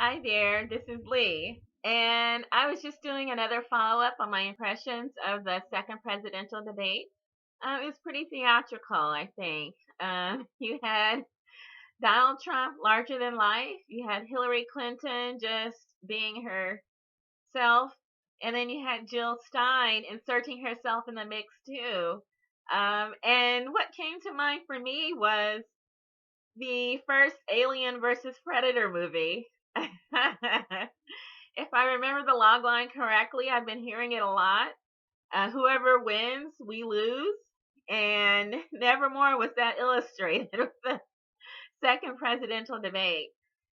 Hi there, this is Lee. And I was just doing another follow up on my impressions of the second presidential debate. It was pretty theatrical, I think. You had Donald Trump larger than life, you had Hillary Clinton just being herself, and then you had Jill Stein inserting herself in the mix too. And what came to mind for me was the first Alien versus Predator movie. If I remember the log line correctly, I've been hearing it a lot. Whoever wins, we lose. And nevermore was that illustrated with the second presidential debate.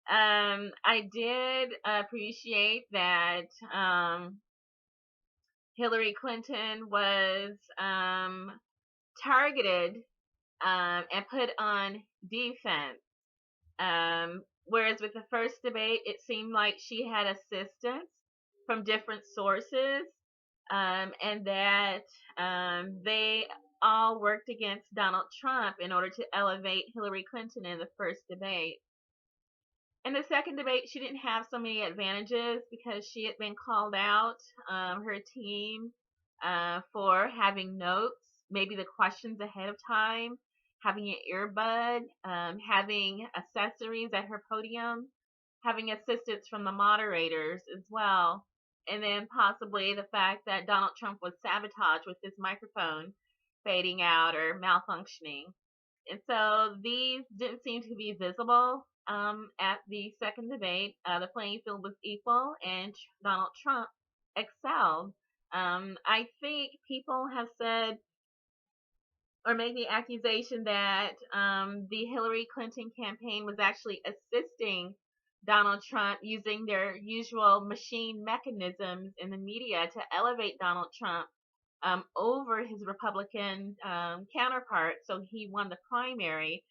I did appreciate that Hillary Clinton was targeted and put on defense. Whereas with the first debate, it seemed like she had assistance from different sources, and that they all worked against Donald Trump in order to elevate Hillary Clinton in the first debate. In the second debate, she didn't have so many advantages because she had been called out, her team, for having notes, maybe the questions ahead of time, having an earbud, having accessories at her podium, having assistance from the moderators as well, and then possibly the fact that Donald Trump was sabotaged with his microphone fading out or malfunctioning. And so these didn't seem to be visible at the second debate. The playing field was equal, and Donald Trump excelled. I think people have said or made the accusation that the Hillary Clinton campaign was actually assisting Donald Trump using their usual machine mechanisms in the media to elevate Donald Trump over his Republican counterpart. So he won the primary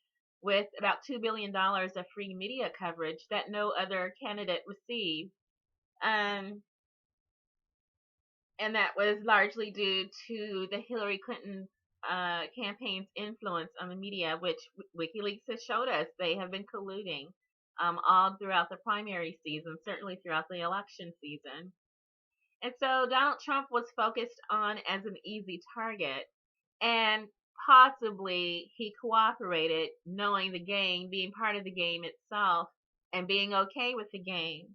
with about $2 billion of free media coverage that no other candidate received. Um, and that was largely due to the Hillary Clinton campaign's influence on the media, which WikiLeaks has showed us they have been colluding all throughout the primary season, certainly throughout the election season. And so Donald Trump was focused on as an easy target, and possibly he cooperated, knowing the game, being part of the game itself, and being okay with the game.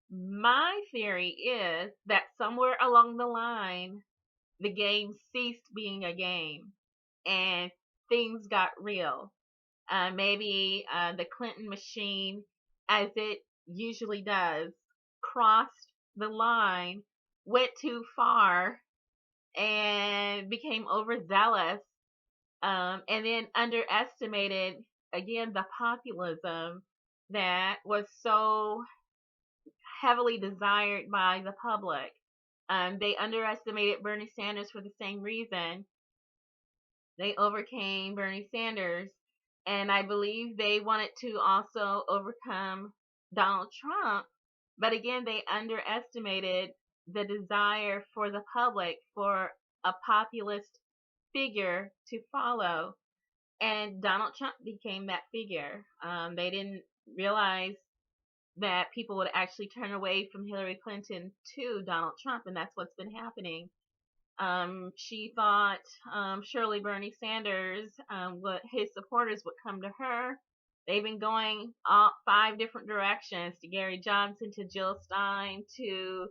My theory is that somewhere along the line, the game ceased being a game and things got real. Maybe the Clinton machine, as it usually does, crossed the line, went too far, and became overzealous, and then underestimated again the populism that was so heavily desired by the public. They underestimated Bernie Sanders for the same reason. They overcame Bernie Sanders, and I believe they wanted to also overcome Donald Trump. But again, they underestimated the desire for the public for a populist figure to follow. And Donald Trump became that figure. They didn't realize that people would actually turn away from Hillary Clinton to Donald Trump, and that's what's been happening. She thought surely Bernie Sanders, his supporters would come to her. They've been going all 5 different directions, to Gary Johnson, to Jill Stein, to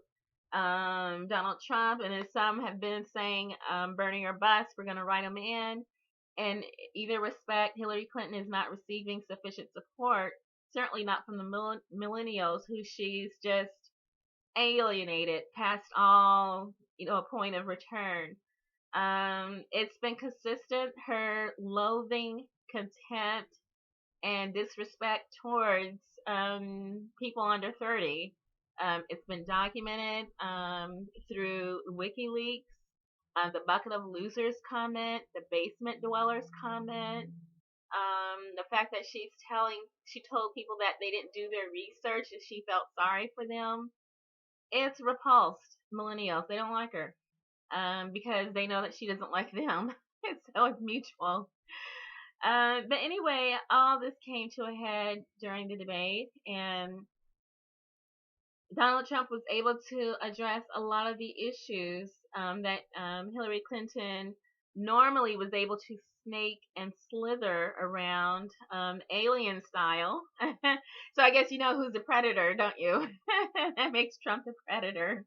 Donald Trump, and then some have been saying Bernie or bust, we're going to write them in. And either respect, Hillary Clinton is not receiving sufficient support, certainly not from the millennials who she's just alienated past all, a point of return. It's been consistent, her loathing, contempt, and disrespect towards people under 30. It's been documented through WikiLeaks, the bucket of losers comment, the basement dwellers comment, the fact that she told people that they didn't do their research and she felt sorry for them. It's repulsed millennials. They don't like her because they know that she doesn't like them. So it's mutual. But anyway, all this came to a head during the debate, and Donald Trump was able to address a lot of the issues that Hillary Clinton normally was able to snake and slither around, alien style. So I guess you know who's the predator, don't you? That makes Trump the predator.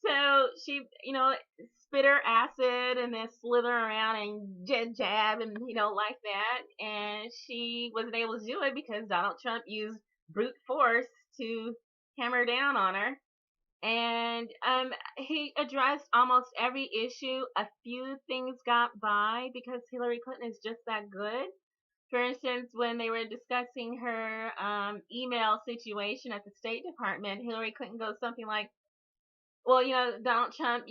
So she, spit her acid and then slither around and jab and, like that. And she wasn't able to do it because Donald Trump used brute force to hammer down on her. And he addressed almost every issue. A few things got by because Hillary Clinton is just that good. For instance, when they were discussing her email situation at the State Department, Hillary Clinton goes something like, well, Donald Trump,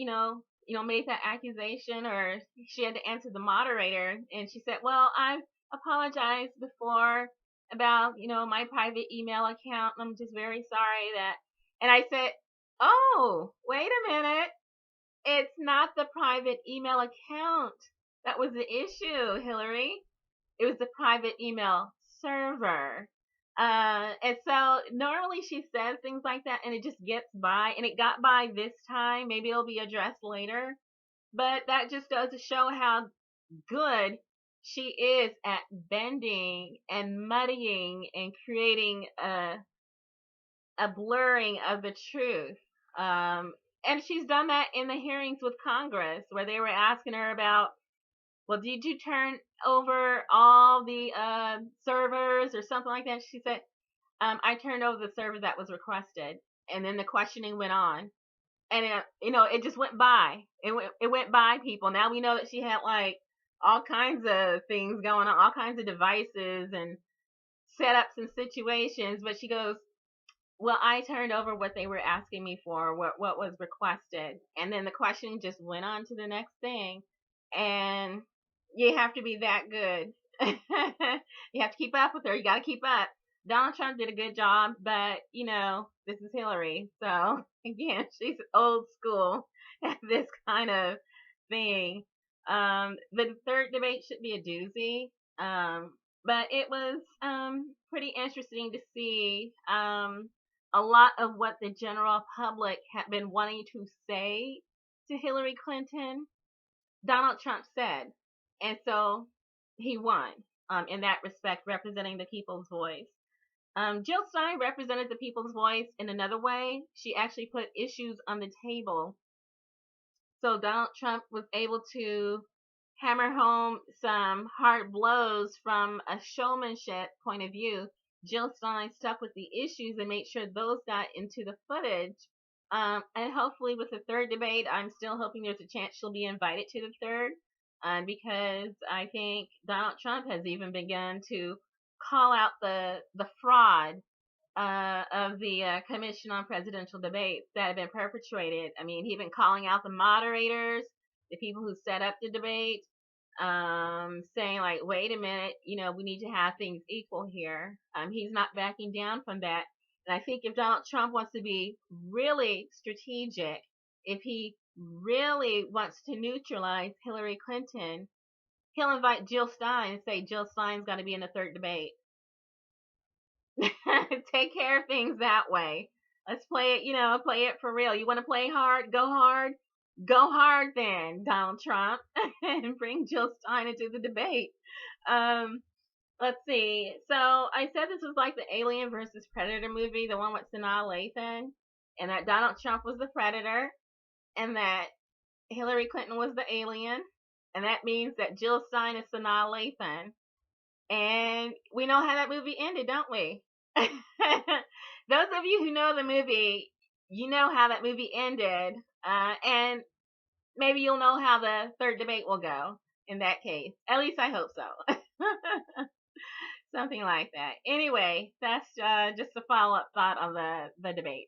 made that accusation, or she had to answer the moderator, and she said, well, I've apologized before about, my private email account, and I'm just very sorry that, and I said, oh, wait a minute, it's not the private email account that was the issue, Hillary. It was the private email server. And so normally she says things like that and it just gets by, and it got by this time. Maybe it'll be addressed later, but that just goes to show how good she is at bending and muddying and creating a blurring of the truth. And she's done that in the hearings with Congress where they were asking her about, well, did you turn over all the servers or something like that? She said, I turned over the server that was requested. And then the questioning went on. And, it just went by. It went by people. Now we know that she had like all kinds of things going on, all kinds of devices and setups and situations. But she goes, well, I turned over what they were asking me for, what was requested. And then the questioning just went on to the next thing. And you have to be that good. You have to keep up with her. You got to keep up. Donald Trump did a good job, but, this is Hillary. So, again, she's old school at this kind of thing. The third debate should be a doozy. But it was pretty interesting to see a lot of what the general public had been wanting to say to Hillary Clinton. Donald Trump said, and so he won in that respect, representing the people's voice. Jill Stein represented the people's voice in another way. She actually put issues on the table. So Donald Trump was able to hammer home some hard blows from a showmanship point of view. Jill Stein stuck with the issues and made sure those got into the footage. And hopefully with the third debate, I'm still hoping there's a chance she'll be invited to the third, because I think Donald Trump has even begun to call out the fraud of the Commission on Presidential Debates that have been perpetrated. I mean, he's been calling out the moderators, the people who set up the debate, saying like, wait a minute, we need to have things equal here. He's not backing down from that. And I think if Donald Trump wants to be really strategic, if he really wants to neutralize Hillary Clinton, he'll invite Jill Stein and say Jill Stein's got to be in the third debate. Take care of things that way. Let's play it, play it for real. You want to play hard? Go hard. Go hard then, Donald Trump, and bring Jill Stein into the debate. Let's see. So I said this was like the Alien versus Predator movie, the one with Sanaa Lathan, and that Donald Trump was the Predator, and that Hillary Clinton was the alien, and that means that Jill Stein is Sanaa Lathan. And we know how that movie ended, don't we? Those of you who know the movie, you know how that movie ended, and maybe you'll know how the third debate will go in that case. At least I hope so. Something like that. Anyway, that's just a follow-up thought on the debate.